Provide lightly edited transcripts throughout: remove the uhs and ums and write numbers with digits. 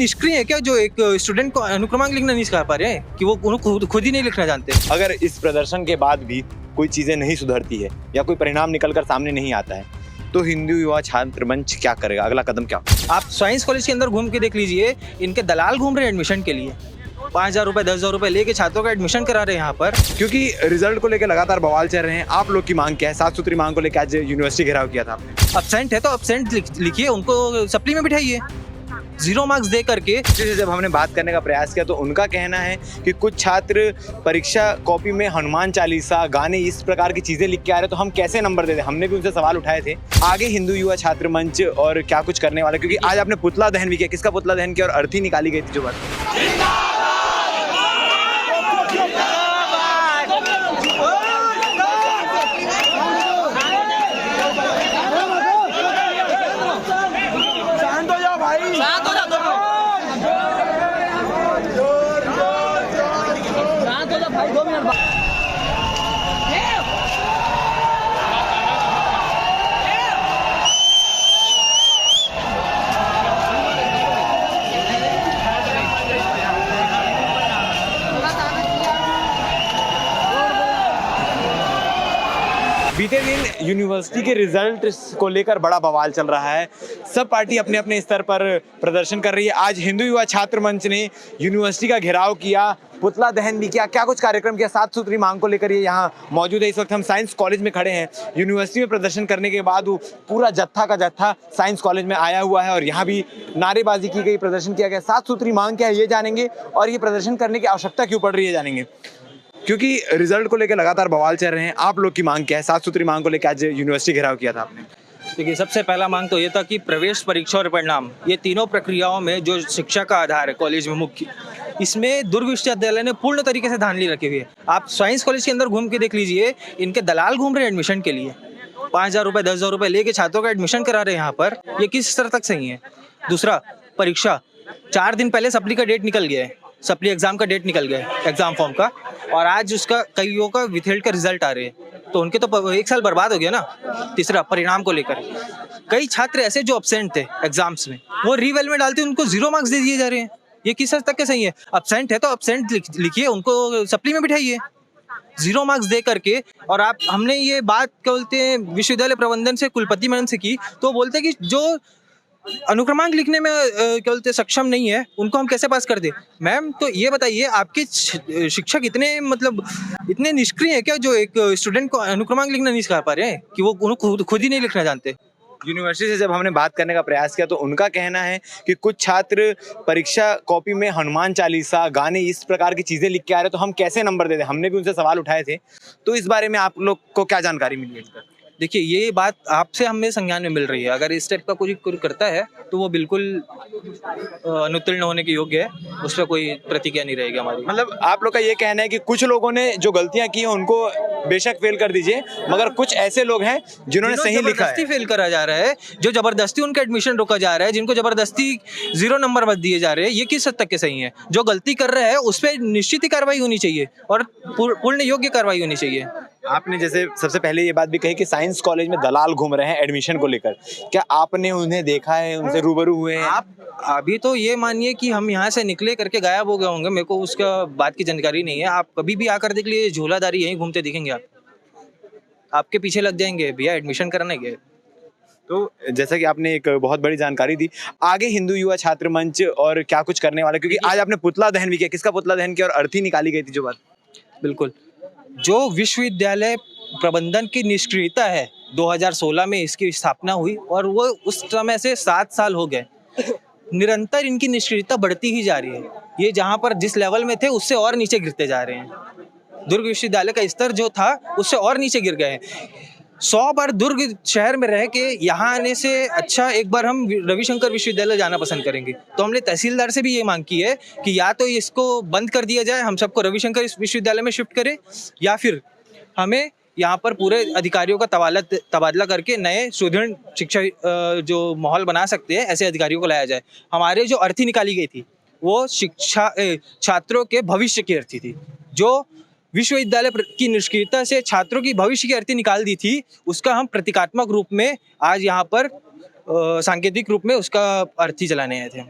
निष्क्रिय है क्या जो एक स्टूडेंट को अनुक्रमांक लिखना नहीं सिखा पा रहे हैं कि वो खुद ही नहीं लिखना जानते। अगर इस प्रदर्शन के बाद भी कोई चीज़ें नहीं सुधरती है या कोई परिणाम निकल कर सामने नहीं आता है तो हिंदू युवा छात्र मंच क्या करेगा, अगला कदम क्या होगा? आप साइंस कॉलेज के अंदर घूम के देख लीजिए, इनके दलाल घूम रहे हैं एडमिशन के लिए, 5,000 रुपये 10,000 रुपये लेके छात्रों का एडमिशन करा रहे हैं यहाँ पर। क्योंकि रिजल्ट को लेकर लगातार बवाल चल रहे हैं। आप लोग की मांग क्या है? साफ सुथरी मांग को लेकर आज यूनिवर्सिटी घेराव किया था आपने। अब्सेंट है तो अब्सेंट लिखिए, उनको सप्ली में बिठाइए, 0 मार्क्स दे करके। जब हमने बात करने का प्रयास किया तो उनका कहना है कि कुछ छात्र परीक्षा कॉपी में हनुमान चालीसा, गाने, इस प्रकार की चीजें लिख के आ रहे हैं, तो हम कैसे नंबर दे दें? हमने भी उनसे सवाल उठाए थे। आगे हिंदू युवा छात्र मंच और क्या कुछ करने वाला, क्योंकि आज आपने पुतला दहन भी किया। किसका पुतला दहन किया और अर्थी निकाली गई थी जो बात? बीते दिन यूनिवर्सिटी के रिजल्ट को लेकर बड़ा बवाल चल रहा है। सब पार्टी अपने अपने स्तर पर प्रदर्शन कर रही है। आज हिंदू युवा छात्र मंच ने यूनिवर्सिटी का घेराव किया, पुतला दहन भी किया, क्या कुछ कार्यक्रम किया। साफ सुथरी मांग को लेकर ये यहाँ मौजूद है। इस वक्त हम साइंस कॉलेज में खड़े हैं। यूनिवर्सिटी में प्रदर्शन करने के बाद वो पूरा जत्था का जत्था साइंस कॉलेज में आया हुआ है और यहाँ भी नारेबाजी की गई, प्रदर्शन किया गया। साफ सुथरी मांग क्या है ये जानेंगे और ये प्रदर्शन करने की आवश्यकता क्यों पड़ रही है जानेंगे, क्योंकि रिजल्ट को लेकर लगातार बवाल चल रहे हैं। आप लोग की मांग क्या है? साफ सुथरी मांग को लेकर आज यूनिवर्सिटी घेराव किया था आपने। देखिए, सबसे पहला मांग तो ये था कि प्रवेश परीक्षा और परिणाम, ये तीनों प्रक्रियाओं में जो शिक्षा का आधार है कॉलेज में मुख्य, इसमें दुर्ग विश्वविद्यालय ने पूर्ण तरीके से धांधली रखी हुई है। आप साइंस कॉलेज के अंदर घूम के देख लीजिए, इनके दलाल घूम रहे हैं एडमिशन के लिए, 5,000 रुपये 10,000 रुपये लेके छात्रों का एडमिशन करा रहे हैं यहाँ पर। ये किस स्तर तक सही है? दूसरा, परीक्षा 4 दिन पहले सप्ली का डेट निकल गया है, सप्ली एग्जाम का डेट निकल गया है एग्जाम फॉर्म का, और आज उसका कईयों का विथेल्ड का रिजल्ट आ रहे हैं, तो उनके तो 1 साल बर्बाद हो गया ना। तीसरा, परिणाम को लेकर कई छात्र ऐसे जो अब्सेंट थे एग्जाम्स में, वो रीवेल में डालते उनको 0 मार्क्स दे दिए जा रहे हैं। ये किस हद तक के सही है? अब्सेंट है तो अब्सेंट लिखिए, उनको सप्ली में बिठाइए, 0 मार्क्स दे करके। और आप, हमने ये बात क्या बोलते हैं विश्वविद्यालय प्रबंधन से, कुलपति मैडम से की, तो बोलते हैं कि जो अनुक्रमांक लिखने में क्या बोलते सक्षम नहीं है उनको हम कैसे पास कर दें। मैम, तो ये बताइए, आपके शिक्षक इतने निष्क्रिय है क्या जो एक स्टूडेंट को अनुक्रमांक लिखना नहीं सिखा पा रहे हैं कि वो खुद ही नहीं लिखना जानते। यूनिवर्सिटी से जब हमने बात करने का प्रयास किया तो उनका कहना है कि कुछ छात्र परीक्षा कॉपी में हनुमान चालीसा, गाने, इस प्रकार की चीजें लिख के आ रहे हैं, तो हम कैसे नंबर दे दें? हमने भी उनसे सवाल उठाए थे। तो इस बारे में आप लोग को क्या जानकारी मिली है? देखिए, ये बात आपसे हमें संज्ञान में मिल रही है। अगर इस टाइप का कोई करता है तो वो बिल्कुल अनुत्तीर्ण होने के योग्य है, उस पर कोई प्रतिक्रिया नहीं रहेगी हमारी। मतलब आप लोग का ये कहना है कि कुछ लोगों ने जो गलतियां की हैं उनको बेशक फेल कर दीजिए, मगर कुछ ऐसे लोग हैं जिन्होंने सही लिखा है। फेल करा जा रहा है, जो जबरदस्ती उनका एडमिशन रोका जा रहा है, जिनको जबरदस्ती 0 नंबर मत दिए जा रहे हैं, ये किस हद तक के सही है? जो गलती कर रहा है उस पर निश्चित ही कार्रवाई होनी चाहिए और पूर्ण योग्य कार्रवाई होनी चाहिए। आपने जैसे सबसे पहले ये बात भी कही कि साइंस कॉलेज में दलाल घूम रहे हैं एडमिशन को लेकर, क्या आपने उन्हें देखा है, उनसे रूबरू हुए हैं? आप अभी तो ये मानिए कि हम यहाँ से निकले करके गायब हो गए होंगे, मेरे को उसका बात की जानकारी नहीं है। आप कभी भी आकर देख लीजिए, झोलादारी यहीं घूमते दिखेंगे, आपके पीछे लग जाएंगे, भैया एडमिशन कराने के। तो जैसा कि आपने एक बहुत बड़ी जानकारी दी, आगे हिंदू युवा छात्र मंच और क्या कुछ करने वाला, क्योंकि आज आपने पुतला दहन भी किया। किसका पुतला दहन किया और अर्थी निकाली गई थी जो बात? बिल्कुल, जो विश्वविद्यालय प्रबंधन की निष्क्रियता है, 2016 में इसकी स्थापना हुई और वो उस समय से 7 साल हो गए, निरंतर इनकी निष्क्रियता बढ़ती ही जा रही है। ये जहाँ पर जिस लेवल में थे उससे और नीचे गिरते जा रहे हैं। दुर्ग विश्वविद्यालय का स्तर जो था उससे और नीचे गिर गए हैं। 100 बार दुर्ग शहर में रह के यहाँ आने से अच्छा एक बार हम रविशंकर विश्वविद्यालय जाना पसंद करेंगे। तो हमने तहसीलदार से भी ये मांग की है कि या तो इसको बंद कर दिया जाए, हम सबको रविशंकर विश्वविद्यालय में शिफ्ट करें, या फिर हमें यहाँ पर पूरे अधिकारियों का तबादला करके नए सुदृढ़ शिक्षा जो माहौल बना सकते हैं, ऐसे अधिकारियों को लाया जाए। हमारे जो अर्थी निकाली गई थी वो शिक्षा छात्रों के भविष्य की अर्थी थी, जो विश्वविद्यालय की निष्क्रियता से छात्रों की भविष्य की अर्थी निकाल दी थी, उसका हम प्रतीकात्मक रूप में आज यहाँ पर सांकेतिक रूप में उसका अर्थी चलाने आए थे।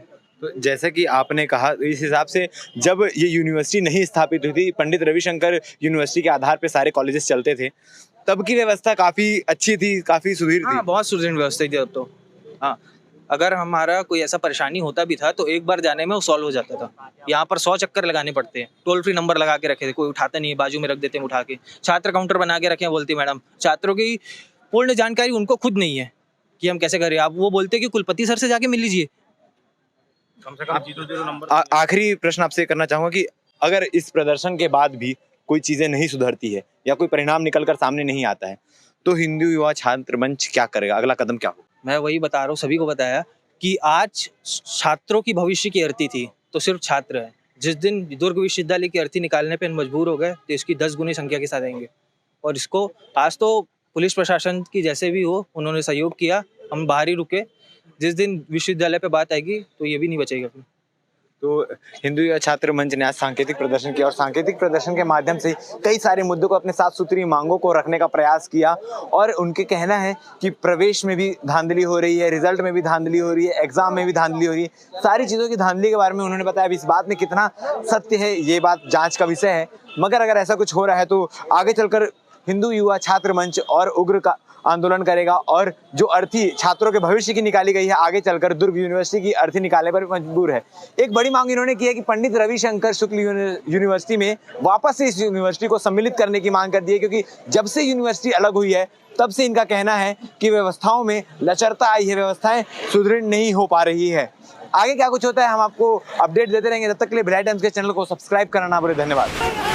तो जैसा कि आपने कहा, इस हिसाब से जब ये यूनिवर्सिटी नहीं स्थापित हुई थी, पंडित रविशंकर यूनिवर्सिटी के आधार पे सारे कॉलेजेस चलते थे, तब की व्यवस्था काफी अच्छी थी, काफी सुधीर थी। हाँ, बहुत सुदृढ़ व्यवस्था थी अब तो। हाँ, अगर हमारा कोई ऐसा परेशानी होता भी था तो एक बार जाने में वो सॉल्व हो जाता था। यहाँ पर 100 चक्कर लगाने पड़ते हैं। टोल फ्री नंबर लगा के रखे थे, कोई उठाता नहीं है, बाजू में रख देते हैं उठा के। छात्र काउंटर बना के रखे हैं, बोलती मैडम। छात्रों की पूर्ण जानकारी उनको खुद नहीं है कि हम कैसे करें। आप वो बोलते हैं कि कुलपति सर से जाके मिल लीजिए। कम से कम 0 नंबर। आखिरी प्रश्न आपसे करना चाहूंगा कि अगर इस प्रदर्शन के बाद भी कोई चीजें नहीं सुधरती है या कोई परिणाम निकलकर सामने नहीं आता है, तो हिंदू युवा छात्र मंच क्या करेगा, अगला कदम क्या होगा? मैं वही बता रहा हूँ, सभी को बताया कि आज छात्रों की भविष्य की अर्थी थी तो सिर्फ छात्र है। जिस दिन दुर्ग विश्वविद्यालय की अर्थी निकालने पे मजबूर हो गए तो इसकी 10 गुनी संख्या के साथ आएंगे। और इसको आज तो पुलिस प्रशासन की जैसे भी हो उन्होंने सहयोग किया, हम बाहर ही रुके। जिस दिन विश्वविद्यालय पे बात आएगी तो ये भी नहीं बचेगा फिर। तो हिंदू युवा छात्र मंच ने आज सांकेतिक प्रदर्शन किया और सांकेतिक प्रदर्शन के माध्यम से कई सारे मुद्दों को, अपने 7 सूत्री मांगों को रखने का प्रयास किया। और उनके कहना है कि प्रवेश में भी धांधली हो रही है, रिजल्ट में भी धांधली हो रही है, एग्जाम में भी धांधली हो रही है, सारी चीज़ों की धांधली के बारे में उन्होंने बताया। अब इस बात में कितना सत्य है, ये बात जांच का विषय है। मगर अगर ऐसा कुछ हो रहा है तो आगे चलकर हिंदू युवा छात्र मंच और उग्र का आंदोलन करेगा। और जो अर्थी छात्रों के भविष्य की निकाली गई है, आगे चलकर दुर्ग यूनिवर्सिटी की अर्थी निकालने पर मजबूर है। एक बड़ी मांग इन्होंने की है कि पंडित रविशंकर शुक्ल यूनिवर्सिटी में वापस से इस यूनिवर्सिटी को सम्मिलित करने की मांग कर दी है, क्योंकि जब से यूनिवर्सिटी अलग हुई है तब से इनका कहना है कि व्यवस्थाओं में लचरता आई है, व्यवस्थाएं सुदृढ़ नहीं हो पा रही है। आगे क्या कुछ होता है हम आपको अपडेट देते रहेंगे। तब तक के लिए भिलाई टाइम्स के चैनल को सब्सक्राइब करना ना भूलें। धन्यवाद।